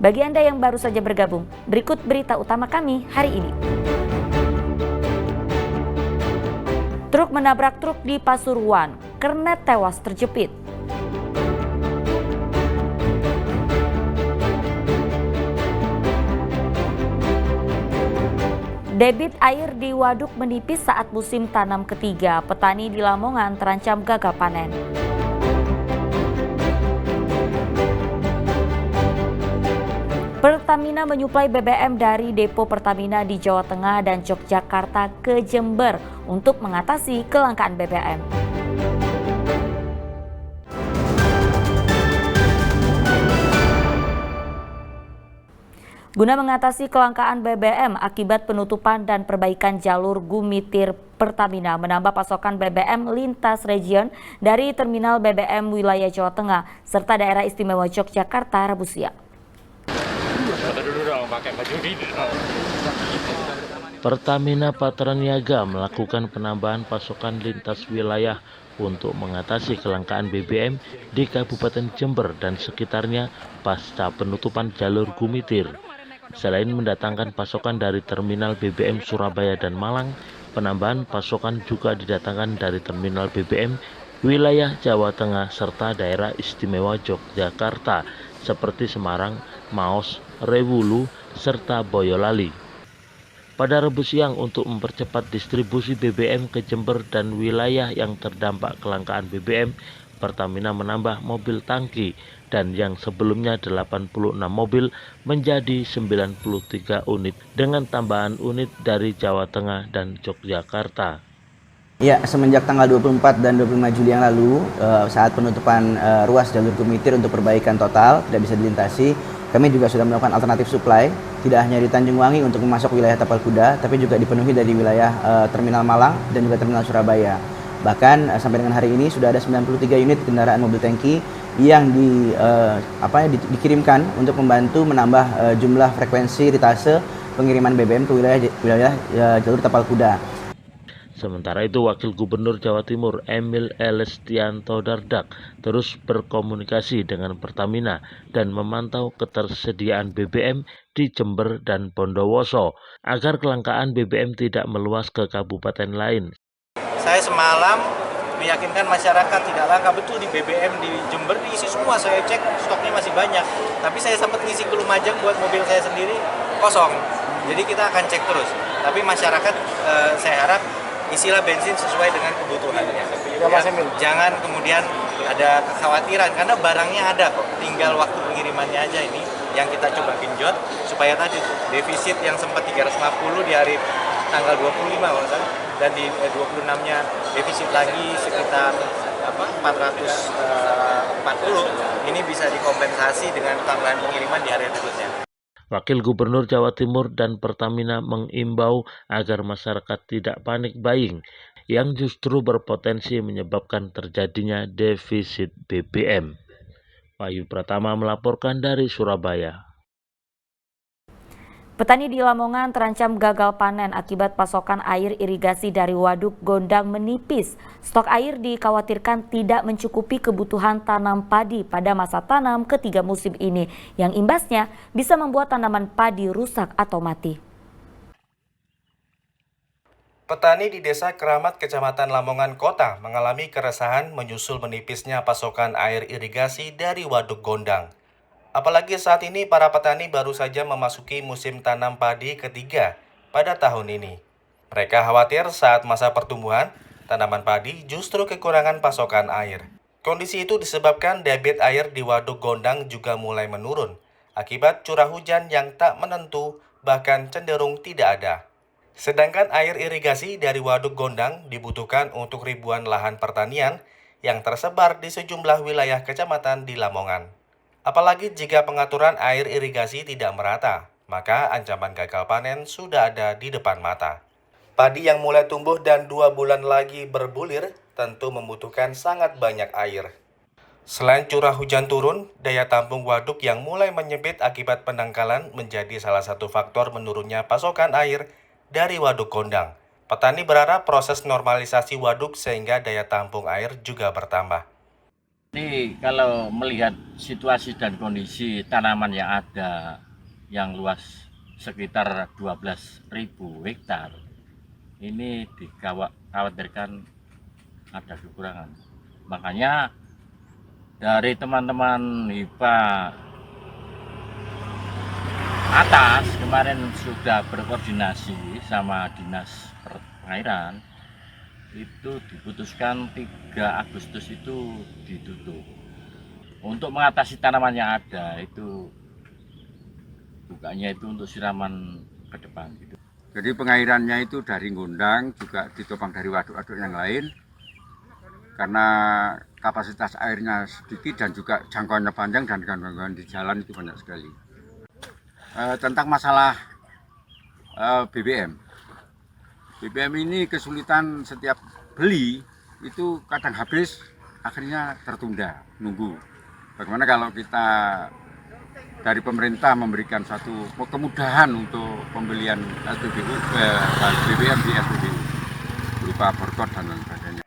Bagi Anda yang baru saja bergabung, berikut berita utama kami hari ini. Truk menabrak truk di Pasuruan, kernet tewas terjepit. Debit air di waduk menipis saat musim tanam ketiga. Petani di Lamongan terancam gagal panen. Pertamina menyuplai BBM dari depo Pertamina di Jawa Tengah dan Yogyakarta ke Jember untuk mengatasi kelangkaan BBM. Guna mengatasi kelangkaan BBM akibat penutupan dan perbaikan jalur Gumitir, Pertamina menambah pasokan BBM lintas region dari terminal BBM wilayah Jawa Tengah serta daerah istimewa Yogyakarta Rabu siang. Pertamina Patraniaga melakukan penambahan pasokan lintas wilayah untuk mengatasi kelangkaan BBM di Kabupaten Jember dan sekitarnya pasca penutupan jalur Gumitir. Selain mendatangkan pasokan dari terminal BBM Surabaya dan Malang, penambahan pasokan juga didatangkan dari terminal BBM wilayah Jawa Tengah serta daerah istimewa Yogyakarta seperti Semarang, Maos, Rewulu, serta Boyolali. Pada Rabu siang untuk mempercepat distribusi BBM ke Jember dan wilayah yang terdampak kelangkaan BBM, Pertamina menambah mobil tangki dan yang sebelumnya 86 mobil menjadi 93 unit dengan tambahan unit dari Jawa Tengah dan Yogyakarta. Ya, semenjak tanggal 24 dan 25 Juli yang lalu, saat penutupan ruas jalur Gumitir untuk perbaikan total tidak bisa dilintasi, kami juga sudah melakukan alternatif supply, tidak hanya di Tanjung Wangi untuk memasok wilayah Tapal Kuda, tapi juga dipenuhi dari wilayah Terminal Malang dan juga Terminal Surabaya. Bahkan sampai dengan hari ini sudah ada 93 unit kendaraan mobil tangki yang dikirimkan untuk membantu menambah jumlah frekuensi ritase pengiriman BBM ke wilayah jalur Tapal Kuda. Sementara itu, Wakil Gubernur Jawa Timur Emil Elestianto Dardak terus berkomunikasi dengan Pertamina dan memantau ketersediaan BBM di Jember dan Bondowoso agar kelangkaan BBM tidak meluas ke kabupaten lain. Saya semalam meyakinkan masyarakat tidak langka, betul di BBM di Jember diisi semua, saya cek stoknya masih banyak. Tapi saya sempat ngisi ke Lumajang buat mobil saya sendiri kosong. Jadi kita akan cek terus. Tapi masyarakat saya harap isilah bensin sesuai dengan kebutuhannya. Jangan kemudian ada kekhawatiran karena barangnya ada kok. Tinggal waktu pengirimannya aja ini yang kita coba genjot supaya tadi defisit yang sempat 350 di hari tanggal 25 kalau salah, dan di 26-nya defisit lagi sekitar 440, ini bisa dikompensasi dengan tambahan pengiriman di hari berikutnya. Wakil Gubernur Jawa Timur dan Pertamina mengimbau agar masyarakat tidak panik buying yang justru berpotensi menyebabkan terjadinya defisit BBM. Wahyu Pratama melaporkan dari Surabaya. Petani di Lamongan terancam gagal panen akibat pasokan air irigasi dari Waduk Gondang menipis. Stok air dikhawatirkan tidak mencukupi kebutuhan tanam padi pada masa tanam ketiga musim ini, yang imbasnya bisa membuat tanaman padi rusak atau mati. Petani di Desa Keramat, Kecamatan Lamongan Kota mengalami keresahan menyusul menipisnya pasokan air irigasi dari Waduk Gondang. Apalagi saat ini para petani baru saja memasuki musim tanam padi ketiga pada tahun ini. Mereka khawatir saat masa pertumbuhan, tanaman padi justru kekurangan pasokan air. Kondisi itu disebabkan debit air di Waduk Gondang juga mulai menurun akibat curah hujan yang tak menentu bahkan cenderung tidak ada. Sedangkan air irigasi dari Waduk Gondang dibutuhkan untuk ribuan lahan pertanian yang tersebar di sejumlah wilayah kecamatan di Lamongan. Apalagi jika pengaturan air irigasi tidak merata, maka ancaman gagal panen sudah ada di depan mata. Padi yang mulai tumbuh dan 2 bulan lagi berbulir tentu membutuhkan sangat banyak air. Selain curah hujan turun, daya tampung waduk yang mulai menyempit akibat pendangkalan menjadi salah satu faktor menurunnya pasokan air dari Waduk Gondang. Petani berharap proses normalisasi waduk sehingga daya tampung air juga bertambah. Ini kalau melihat situasi dan kondisi tanaman yang ada yang luas sekitar 12.000 hektar, ini dikhawatirkan ada kekurangan. Makanya dari teman-teman HIPA atas kemarin sudah berkoordinasi sama Dinas Pengairan, itu diputuskan 3 Agustus itu ditutup untuk mengatasi tanaman yang ada. Itu bukannya itu untuk siraman ke depan gitu. Jadi pengairannya itu dari Gondang, juga ditopang dari waduk-waduk yang lain, karena kapasitas airnya sedikit dan juga jangkauannya panjang dan gangguan di jalan itu banyak sekali. Tentang masalah BBM ini kesulitan, setiap beli itu kadang habis, akhirnya tertunda, nunggu. Bagaimana kalau kita dari pemerintah memberikan satu kemudahan untuk pembelian BBM di SPBU berupa borkot dan lain sebagainya.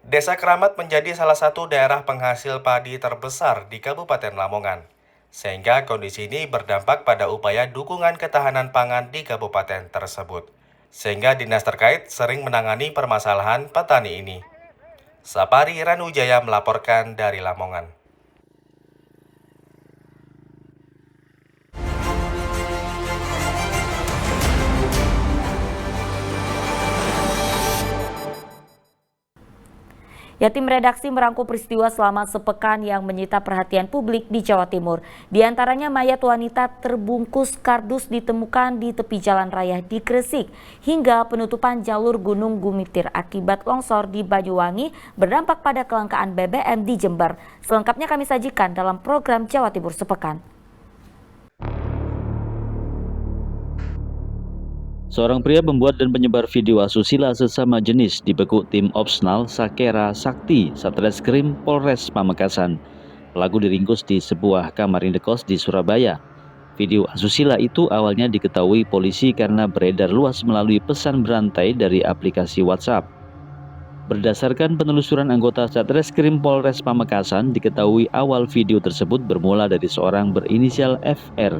Desa Keramat menjadi salah satu daerah penghasil padi terbesar di Kabupaten Lamongan, sehingga kondisi ini berdampak pada upaya dukungan ketahanan pangan di kabupaten tersebut, sehingga dinas terkait sering menangani permasalahan petani ini. Sapari Ranujaya melaporkan dari Lamongan. Ya, tim redaksi merangkum peristiwa selama sepekan yang menyita perhatian publik di Jawa Timur. Di antaranya mayat wanita terbungkus kardus ditemukan di tepi jalan raya di Gresik, hingga penutupan jalur Gunung Gumitir akibat longsor di Banyuwangi berdampak pada kelangkaan BBM di Jember. Selengkapnya kami sajikan dalam program Jawa Timur Sepekan. Seorang pria pembuat dan penyebar video asusila sesama jenis dibekuk tim Opsnal Sakera Sakti Satreskrim Polres Pamekasan. Pelaku diringkus di sebuah kamar indekos di Surabaya. Video asusila itu awalnya diketahui polisi karena beredar luas melalui pesan berantai dari aplikasi WhatsApp. Berdasarkan penelusuran anggota Satreskrim Polres Pamekasan, diketahui awal video tersebut bermula dari seorang berinisial FR.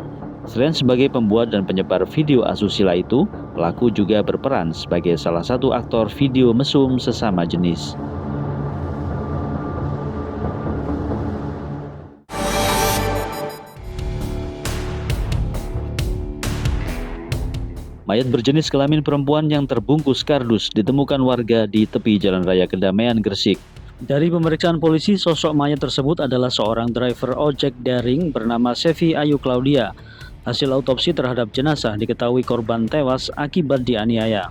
Selain sebagai pembuat dan penyebar video asusila itu, pelaku juga berperan sebagai salah satu aktor video mesum sesama jenis. Mayat berjenis kelamin perempuan yang terbungkus kardus ditemukan warga di tepi Jalan Raya Kedamaian, Gresik. Dari pemeriksaan polisi, sosok mayat tersebut adalah seorang driver ojek daring bernama Sevi Ayu Claudia. Hasil autopsi terhadap jenazah diketahui korban tewas akibat dianiaya.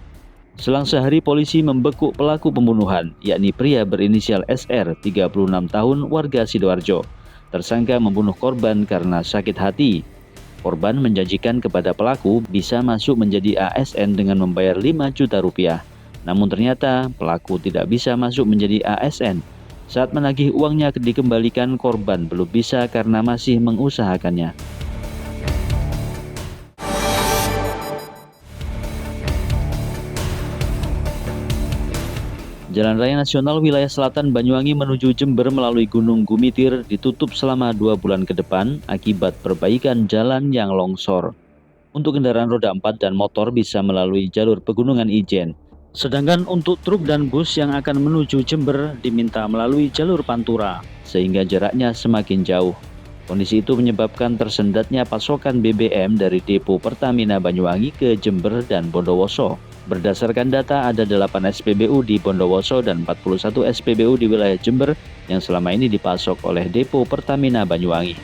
Selang sehari polisi membekuk pelaku pembunuhan, yakni pria berinisial SR, 36 tahun, warga Sidoarjo. Tersangka membunuh korban karena sakit hati. Korban menjanjikan kepada pelaku bisa masuk menjadi ASN dengan membayar 5 juta rupiah. Namun ternyata pelaku tidak bisa masuk menjadi ASN. Saat menagih uangnya dikembalikan, korban belum bisa karena masih mengusahakannya. Jalan Raya Nasional Wilayah Selatan Banyuwangi menuju Jember melalui Gunung Gumitir ditutup selama 2 bulan ke depan akibat perbaikan jalan yang longsor. Untuk kendaraan roda 4 dan motor bisa melalui jalur Pegunungan Ijen. Sedangkan untuk truk dan bus yang akan menuju Jember diminta melalui jalur Pantura, sehingga jaraknya semakin jauh. Kondisi itu menyebabkan tersendatnya pasokan BBM dari depo Pertamina Banyuwangi ke Jember dan Bondowoso. Berdasarkan data, ada 8 SPBU di Bondowoso dan 41 SPBU di wilayah Jember yang selama ini dipasok oleh depo Pertamina Banyuwangi.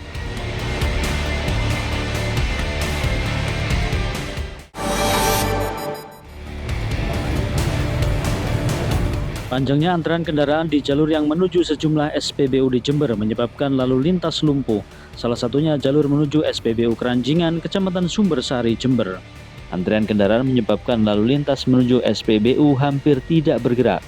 Panjangnya antrean kendaraan di jalur yang menuju sejumlah SPBU di Jember menyebabkan lalu lintas lumpuh. Salah satunya jalur menuju SPBU Keranjingan, Kecamatan Sumbersari, Jember. Antrean kendaraan menyebabkan lalu lintas menuju SPBU hampir tidak bergerak.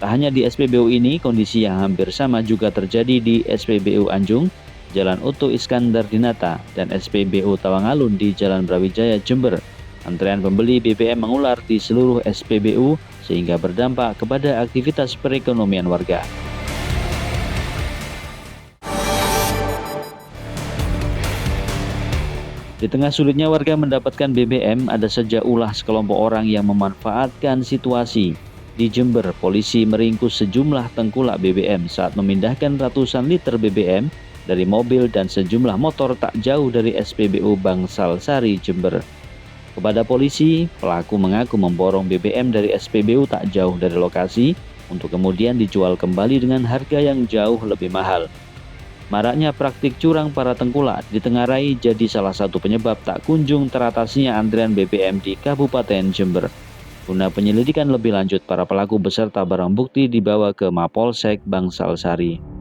Tak hanya di SPBU ini, kondisi yang hampir sama juga terjadi di SPBU Anjung, Jalan Oto Iskandar Dinata, dan SPBU Tawangalun di Jalan Brawijaya, Jember. Antrean pembeli BBM mengular di seluruh SPBU sehingga berdampak kepada aktivitas perekonomian warga. Di tengah sulitnya warga mendapatkan BBM, ada saja ulah sekelompok orang yang memanfaatkan situasi. Di Jember, polisi meringkus sejumlah tengkulak BBM saat memindahkan ratusan liter BBM dari mobil dan sejumlah motor tak jauh dari SPBU Bangsal Sari, Jember. Kepada polisi, pelaku mengaku memborong BBM dari SPBU tak jauh dari lokasi untuk kemudian dijual kembali dengan harga yang jauh lebih mahal. Maraknya praktik curang para tengkulak ditengarai jadi salah satu penyebab tak kunjung teratasinya antrian BBM di Kabupaten Jember. Guna penyelidikan lebih lanjut, para pelaku beserta barang bukti dibawa ke Mapolsek Bangsal Sari.